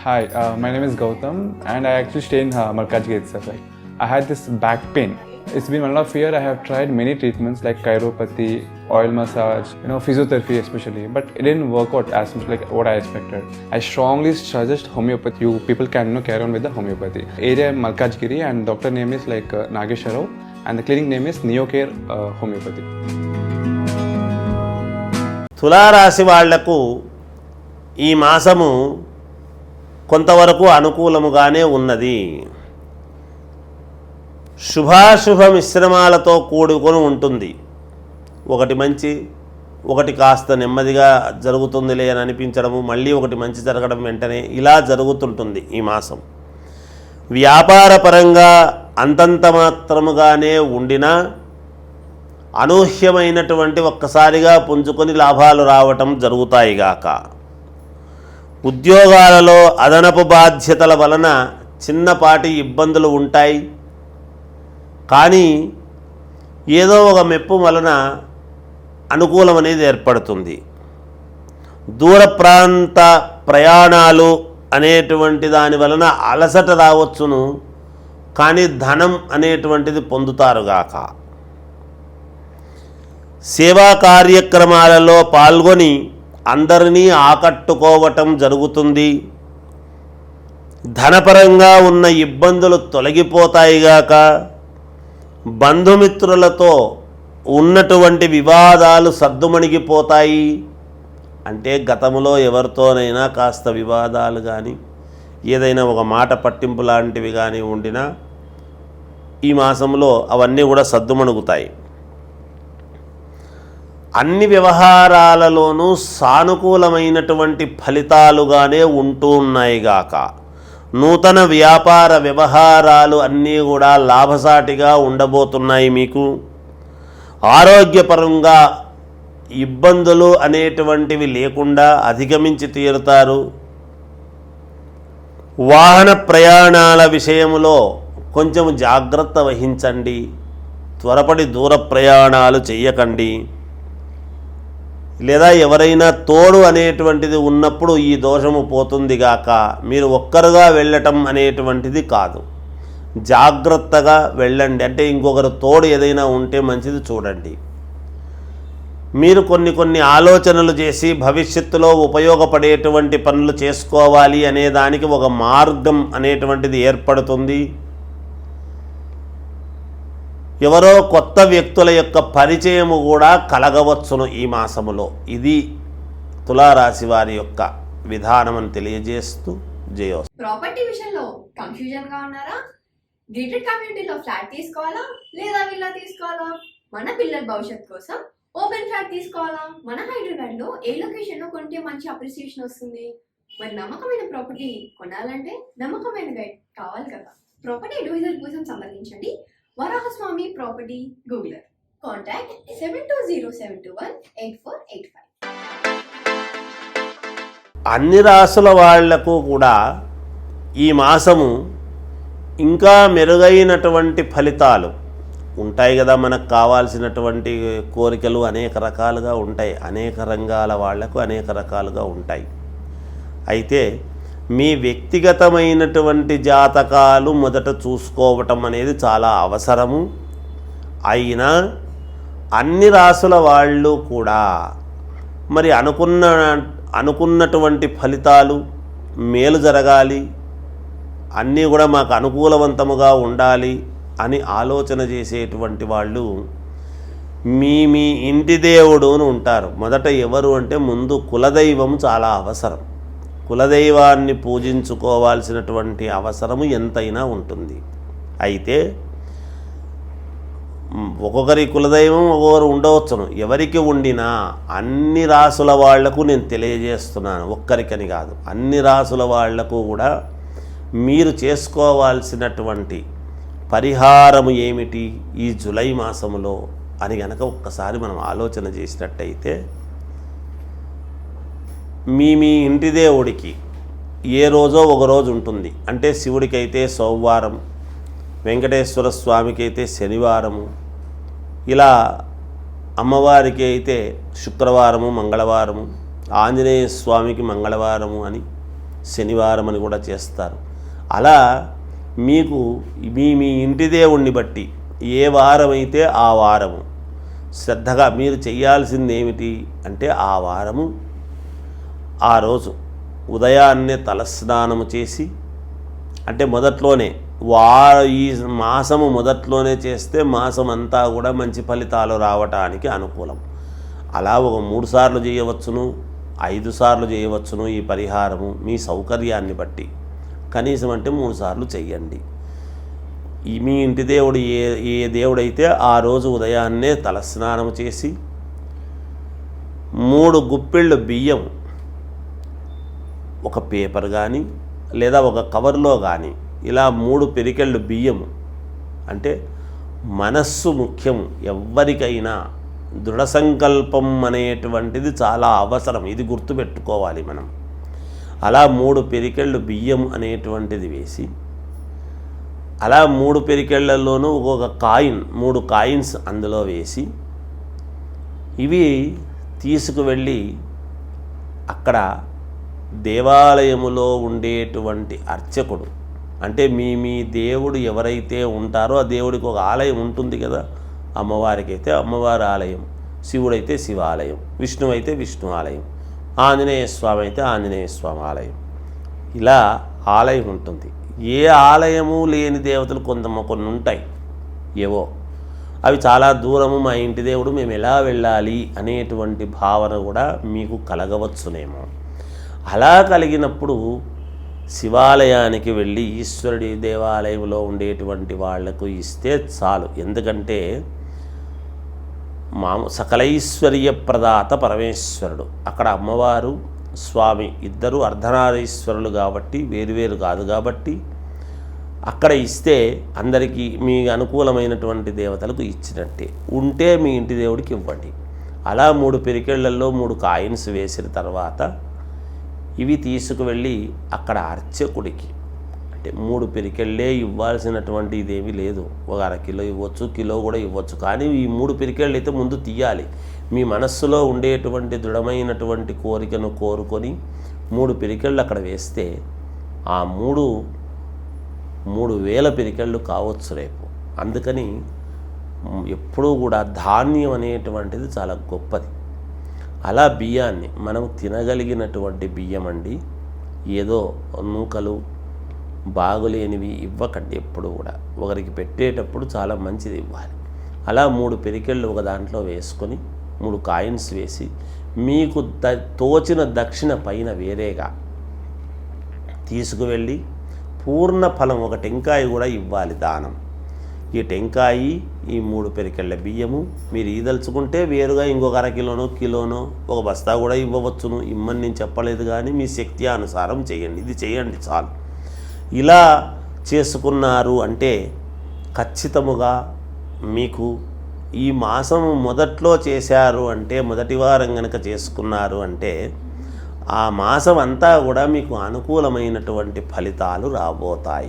Hi, my name is Gautam, and I actually stay in Malkajgiri itself. Like, I had this back pain. It's been 1.5 years. I have tried many treatments like chiropathy, oil massage, physiotherapy especially, but it didn't work out as much like what I expected. I strongly suggest homeopathy. You people can carry on with the homeopathy. Area Malkajgiri, and doctor name is like Nageswar Rao, and the clinic name is Neocare Homeopathy. తులారాశి వాళ్లకు ఈ మాసము కొంతవరకు అనుకూలముగానే ఉన్నది. శుభాశుభ మిశ్రమాలతో కూడుకొని ఉంటుంది. ఒకటి మంచి, ఒకటి కాస్త నెమ్మదిగా జరుగుతుందిలే అని అనిపించడము, మళ్ళీ ఒకటి మంచి జరగడం వెంటనే ఇలా జరుగుతుంటుంది ఈ మాసం. వ్యాపారపరంగా అంతంత మాత్రముగానే ఉండినా అనూహ్యమైనటువంటి ఒక్కసారిగా పుంజుకొని లాభాలు రావటం జరుగుతాయిగాక. ఉద్యోగాలలో అదనపు బాధ్యతల వలన చిన్నపాటి ఇబ్బందులు ఉంటాయి. కానీ ఏదో ఒక మెప్పు వలన అనుకూలం అనేది ఏర్పడుతుంది. దూర ప్రాంత ప్రయాణాలు అనేటువంటి దాని వలన అలసట రావచ్చును, కానీ ధనం అనేటువంటిది పొందుతారుగాక. సేవా కార్యక్రమాలలో పాల్గొని అందరినీ ఆకట్టుకోవటం జరుగుతుంది. ధనపరంగా ఉన్న ఇబ్బందులు తొలగిపోతాయిగాక. బంధుమిత్రులతో ఉన్నటువంటి వివాదాలు సద్దుమణిగిపోతాయి. అంటే గతంలో ఎవరితోనైనా కాస్త వివాదాలు కానీ ఏదైనా ఒక మాట పట్టింపు లాంటివి కానీ ఉండినా ఈ మాసంలో అవన్నీ కూడా సద్దుమణుగుతాయి. అన్ని వ్యవహారాలలోనూ సానుకూలమైనటువంటి ఫలితాలుగానే ఉంటూ ఉన్నాయిగాక. నూతన వ్యాపార వ్యవహారాలు అన్నీ కూడా లాభసాటిగా ఉండబోతున్నాయి. మీకు ఆరోగ్యపరంగా ఇబ్బందులు అనేటువంటివి లేకుండా అధిగమించి తీరుతారు. వాహన ప్రయాణాల విషయంలో కొంచెం జాగ్రత్త వహించండి. త్వరపడి దూర ప్రయాణాలు చెయ్యకండి. లేదా ఎవరైనా తోడు అనేటువంటిది ఉన్నప్పుడు ఈ దోషము పోతుంది గాక. మీరు ఒక్కరుగా వెళ్ళటం అనేటువంటిది కాదు, జాగ్రత్తగా వెళ్ళండి. అంటే ఇంకొకరు తోడు ఏదైనా ఉంటే మంచిది చూడండి. మీరు కొన్ని ఆలోచనలు చేసి భవిష్యత్తులో ఉపయోగపడేటువంటి పనులు చేసుకోవాలి అనే దానికి ఒక మార్గం అనేటువంటిది ఏర్పడుతుంది. ఎవరో కొత్త వ్యక్తుల యొక్క పరిచయము కూడా కలగవచ్చును ఈ మాసములో. ఇది తులారాశి వారి యొక్క విధానం అని తెలియజేస్తూ జయో. ప్రాపర్టీ విషయంలో కన్ఫ్యూజన్ గా ఉన్నారా? గేటెడ్ కమ్యూనిటీలో ఫ్లాట్ తీసుకోవాలా లేదా విల్లా తీసుకోవాలా? మన పిల్లల భవిష్యత్ కోసం ఓపెన్ ఫ్లాట్ తీసుకోవాలా? మన హైదరాబాద్ లో ఏ లొకేషన్ లో కొంటే మంచి అప్రిసియేషన్ వస్తుంది? మరి నమ్మకమైన ప్రాపర్టీ కొనాలంటే నమ్మకమైన గైడ్ కావాలి కదా. ప్రాపర్టీ అడ్వైజర్ కోసం సంప్రదించండి వరాహస్వామి ప్రాపర్టీ గూగులర్. కాంటాక్ట్ 7207218485. అన్ని రాసుల వాళ్లకు కూడా ఈ మాసము ఇంకా మెరుగైనటువంటి ఫలితాలు ఉంటాయి కదా. మనకు కావాల్సినటువంటి కోరికలు అనేక రకాలుగా ఉంటాయి. అనేక రంగాల వాళ్లకు అనేక రకాలుగా ఉంటాయి. అయితే మీ వ్యక్తిగతమైనటువంటి జాతకాలు మొదట చూసుకోవటం అనేది చాలా అవసరము. అయినా అన్ని రాసుల వాళ్ళు కూడా మరి అనుకున్నటువంటి ఫలితాలు మేలు జరగాలి, అన్నీ కూడా మాకు అనుకూలవంతముగా ఉండాలి అని ఆలోచన చేసేటువంటి వాళ్ళు మీ ఇంటి దేవుడు అని ఉంటారు. మొదట ఎవరు అంటే ముందు కులదైవం చాలా అవసరం. కులదైవాన్ని పూజించుకోవాల్సినటువంటి అవసరము ఎంతైనా ఉంటుంది. అయితే ఒక్కొక్కరి కులదైవం ఒక్కొక్కరు ఉండవచ్చును. ఎవరికి ఉండినా అన్ని రాసుల వాళ్లకు నేను తెలియజేస్తున్నాను, ఒక్కరికని కాదు, అన్ని రాసుల వాళ్లకు కూడా మీరు చేసుకోవాల్సినటువంటి పరిహారము ఏమిటి ఈ జూలై మాసములో అని గనక ఒక్కసారి మనం ఆలోచన చేసినట్టయితే మీ ఇంటి దేవుడికి ఏ రోజో ఒక రోజు ఉంటుంది. అంటే శివుడికైతే సోమవారం, వెంకటేశ్వర స్వామికి అయితే శనివారము, ఇలా అమ్మవారికి అయితే శుక్రవారము, మంగళవారము, ఆంజనేయ స్వామికి మంగళవారము అని, శనివారం అని కూడా చేస్తారు. అలా మీకు మీ మీ ఇంటి దేవుణ్ణి బట్టి ఏ వారం అయితే ఆ వారము శ్రద్ధగా మీరు చేయాల్సింది ఏమిటి అంటే ఆ వారము ఆ రోజు ఉదయాన్నే తలస్నానము చేసి, అంటే మొదట్లోనే ఈ మాసము మొదట్లోనే చేస్తే మాసం అంతా కూడా మంచి ఫలితాలు రావటానికి అనుకూలం. అలా ఒక 3 సార్లు చేయవచ్చును, 5 సార్లు చేయవచ్చును. ఈ పరిహారము మీ సౌకర్యాన్ని బట్టి కనీసం అంటే 3 సార్లు చెయ్యండి. మీ ఇంటి దేవుడు ఏ దేవుడైతే ఆ రోజు ఉదయాన్నే తలస్నానం చేసి 3 గుప్పిళ్ళు బియ్యం ఒక పేపర్ కానీ లేదా ఒక కవర్లో కానీ ఇలా 3 పిరికెళ్ళు బియ్యము, అంటే మనస్సు ముఖ్యం. ఎవ్వరికైనా దృఢ సంకల్పం అనేటువంటిది చాలా అవసరం, ఇది గుర్తుపెట్టుకోవాలి మనం. అలా 3 పిరికెళ్ళు బియ్యం అనేటువంటిది వేసి, అలా 3 పిరికెళ్లలోనూ ఒక్కొక్క కాయిన్ 3 కాయిన్స్ అందులో వేసి, ఇవి తీసుకువెళ్ళి అక్కడ దేవాలయములో ఉండేటువంటి అర్చకుడు, అంటే మీ దేవుడు ఎవరైతే ఉంటారో ఆ దేవుడికి ఒక ఆలయం ఉంటుంది కదా. అమ్మవారికి అయితే అమ్మవారి ఆలయం, శివుడైతే శివాలయం, విష్ణువు అయితే విష్ణు ఆలయం, ఆంజనేయ స్వామి అయితే ఆంజనేయ స్వామి ఆలయం, ఇలా ఆలయం ఉంటుంది. ఏ ఆలయము లేని దేవతలు కొన్ని ఉంటాయి, ఏవో అవి చాలా దూరము, మా ఇంటి దేవుడు మేము ఎలా వెళ్ళాలి అనేటువంటి భావన కూడా మీకు కలగవచ్చునేమో. అలా కలిగినప్పుడు శివాలయానికి వెళ్ళి ఈశ్వరుడి దేవాలయంలో ఉండేటువంటి వాళ్లకు ఇస్తే చాలు. ఎందుకంటే సకలైశ్వర్య ప్రదాత పరమేశ్వరుడు, అక్కడ అమ్మవారు స్వామి ఇద్దరు అర్ధనారీశ్వరులు కాబట్టి వేరువేరు కాదు కాబట్టి అక్కడ ఇస్తే అందరికీ మీ అనుకూలమైనటువంటి దేవతలకు ఇచ్చినట్టే. ఉంటే మీ ఇంటి దేవుడికి ఇవ్వండి. అలా 3 పిరికెళ్లలో 3 కాయిన్స్ వేసిన తర్వాత ఇవి తీసుకువెళ్ళి అక్కడ అర్చకుడికి, అంటే 3 పిరికెళ్ళే ఇవ్వాల్సినటువంటి ఇదేమీ లేదు. ఒక అరకిలో ఇవ్వచ్చు, కిలో కూడా ఇవ్వచ్చు. కానీ ఈ 3 పిరికెళ్ళు అయితే ముందు తీయాలి. మీ మనస్సులో ఉండేటువంటి దృఢమైనటువంటి కోరికను కోరుకొని 3 పిరికెళ్ళు అక్కడ వేస్తే ఆ 3,000 పిరికెళ్ళు కావచ్చు రేపు. అందుకని ఎప్పుడూ కూడా ధాన్యం అనేటువంటిది చాలా గొప్పది. అలా బియ్యాన్ని మనం తినగలిగినటువంటి బియ్యం అండి, ఏదో నూకలు బాగులేనివి ఇవ్వకండి. ఎప్పుడు కూడా ఒకరికి పెట్టేటప్పుడు చాలా మంచిది ఇవ్వాలి. అలా 3 పిరికెళ్ళు ఒక దాంట్లో వేసుకొని 3 కాయిన్స్ వేసి మీకు తోచిన దక్షిణ పైన వేరేగా తీసుకువెళ్ళి పూర్ణ ఫలం ఒక టెంకాయ కూడా ఇవ్వాలి దానం. ఈ టెంకాయి, ఈ 3 పిరికెళ్ళ బియ్యము మీరు ఈదలుచుకుంటే వేరుగా ఇంకొక అరకిలోనో కిలోనో ఒక బస్తా కూడా ఇవ్వవచ్చును. ఇమ్మని నేను చెప్పలేదు, కానీ మీ శక్తి అనుసారం చేయండి. ఇది చేయండి చాలు. ఇలా చేసుకున్నారు అంటే ఖచ్చితముగా మీకు ఈ మాసం మొదట్లో చేశారు అంటే, మొదటి వారం కనుక చేసుకున్నారు అంటే ఆ మాసం అంతా కూడా మీకు అనుకూలమైనటువంటి ఫలితాలు రాబోతాయి.